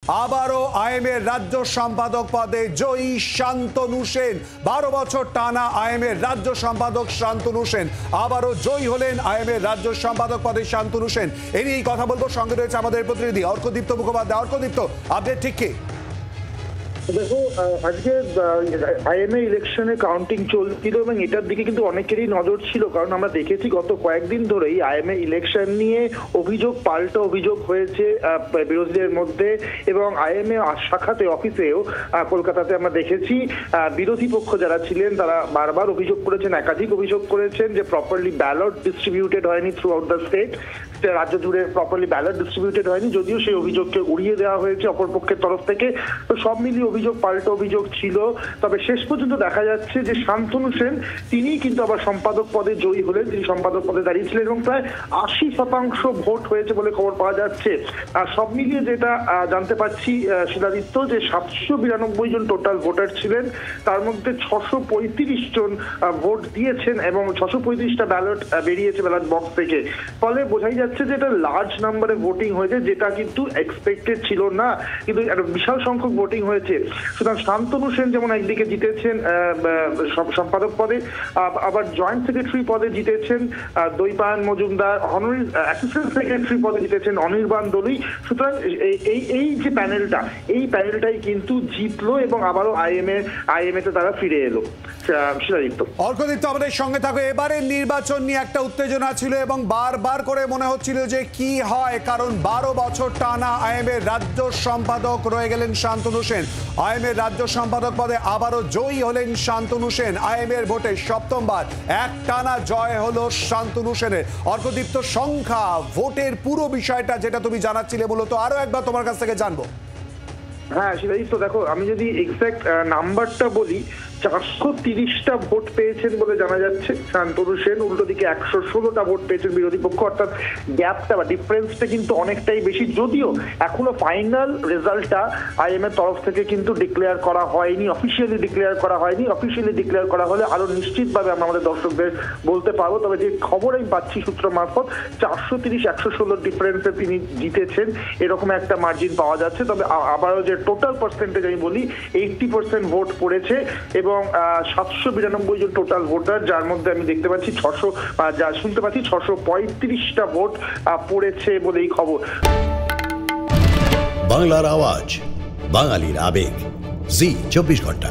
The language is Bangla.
আবারও আইএমএর রাজ্য সম্পাদক পদে জয়ী শান্তনু সেন। 12 বছর টানা আইএমএর রাজ্য সম্পাদক শান্তনু সেন আবারও জয়ী হলেন আইএমএর রাজ্য সম্পাদক পদে শান্তনু সেন। এ নিয়েই কথা বলবো। সঙ্গে রয়েছে আমাদের প্রতিনিধি অর্কদীপ্ত মুখোপাধ্যায়। অর্কদীপ্ত, আপডেট ঠিক কি? দেখো, আজকে আইএমএ ইলেকশনে কাউন্টিং চলছিল এবং এটার দিকে কিন্তু অনেকেরই নজর ছিল, কারণ আমরা দেখেছি গত কয়েকদিন ধরেই আইএমএ ইলেকশন নিয়ে অভিযোগ পাল্টা অভিযোগ হয়েছে বিরোধীদের মধ্যে, এবং আইএমএ শাখাতে অফিসেও কলকাতাতে আমরা দেখেছি বিরোধী পক্ষ যারা ছিলেন তারা বারবার অভিযোগ করেছেন, একাধিক অভিযোগ করেছেন যে প্রপারলি ব্যালট ডিস্ট্রিবিউটেড হয়নি থ্রু আউট দ্য স্টেট, রাজ্য জুড়ে প্রপারলি ব্যালট ডিস্ট্রিবিউটেড হয়নি, যদিও সেই অভিযোগকে উড়িয়ে দেওয়া হয়েছে অপরপক্ষের তরফ থেকে। তো সব মিলিয়ে অভিযোগ পাল্টা অভিযোগ ছিল। তবে শেষ পর্যন্ত দেখা যাচ্ছে যে শান্তনু সেন তিনি কিন্তু আবার সম্পাদক পদে জয়ী হলেন। তিনি সম্পাদক পদে দাঁড়িয়েছিলেন এবং প্রায় 80% ভোট হয়েছে বলে খবর পাওয়া যাচ্ছে। আর সব মিলিয়ে যেটা জানতে পারছি শিলাদিত্য, যে 792 জন টোটাল ভোটার ছিলেন, তার মধ্যে 635 জন ভোট দিয়েছেন এবং 635টা ব্যালট বেরিয়েছে ব্যালট বক্স থেকে। ফলে বোঝাই যাচ্ছে যে এটা লার্জ নাম্বারে ভোটিং হয়েছে, যেটা কিন্তু এক্সপেক্টেড ছিল না, কিন্তু একটা বিশাল সংখ্যক ভোটিং হয়েছে। সুতরাং শান্তনু সেন যেমন একদিকে জিতেছেন সম্পাদক পদে, আবার জয়েন্ট সেক্রেটারি পদে জিতেছেন Dwaipayan Majumdar, honorary assistant secretary পদে জিতেছেন অনির্বাণ দলুই। সুতরাং এই যে প্যানেলটা, এই প্যানেলটাই কিন্তু জিতলো এবং আবারও আইএমএ তে তারা ফিরে এলো। অর্কদীপ্ত, আমাদের সঙ্গে থাকো। এবারের নির্বাচন নিয়ে একটা উত্তেজনা ছিল এবং বারবার করে মনে হচ্ছিল যে কি হয়, কারণ 12 বছর টানা আইএমএর রাজ্য সম্পাদক রয়ে গেলেন শান্তনু সেন। আইএমএর রাজ্য সম্পাদক পদে আবারও জয়ী হলেন শান্তনু সেন। আইএমএর ভোটে সপ্তমবার এক টানা জয় হলো শান্তনু সেনের। অর্কদীপ্ত, সংখ্যা, ভোটের পুরো বিষয়টা যেটা তুমি জানাচ্ছিলে মূলত আরো একবার তোমার কাছ থেকে জানবো। হ্যাঁ সেটাই তো। দেখো, আমি যদি এক্সাক্ট নাম্বারটা বলি, 430টা ভোট পেয়েছেন বলে জানা যাচ্ছে শান্তনু সেন, উল্টো দিকে 116টা ভোট পেয়েছেন বিরোধী পক্ষ। অর্থাৎ গ্যাপটা বা ডিফারেন্সটা কিন্তু অনেকটাই বেশি, যদিও এখনো ফাইনাল রেজাল্টটা আইএমএ তরফ থেকে কিন্তু ডিক্লেয়ার করা হয়নি, অফিসিয়ালি ডিক্লেয়ার করা হয়নি। অফিসিয়ালি ডিক্লেয়ার করা হলে আরো নিশ্চিতভাবে আমরা আমাদের দর্শকদের বলতে পারবো। তবে যে খবর আমি পাচ্ছি সূত্র মারফত, 430-116 ডিফারেন্সে তিনি জিতেছেন, এরকম একটা মার্জিন পাওয়া যাচ্ছে। তবে আবারও যে টোটাল পার্সেন্টেজ আমি বলি, 80% ভোট পড়েছে এবং 792 জন টোটাল ভোটার, যার মধ্যে আমি দেখতে পাচ্ছি 635টা ভোট পড়েছে বলেই খবর। বাংলার আওয়াজ, বাঙালির আবেগ, জি 24 ঘন্টা।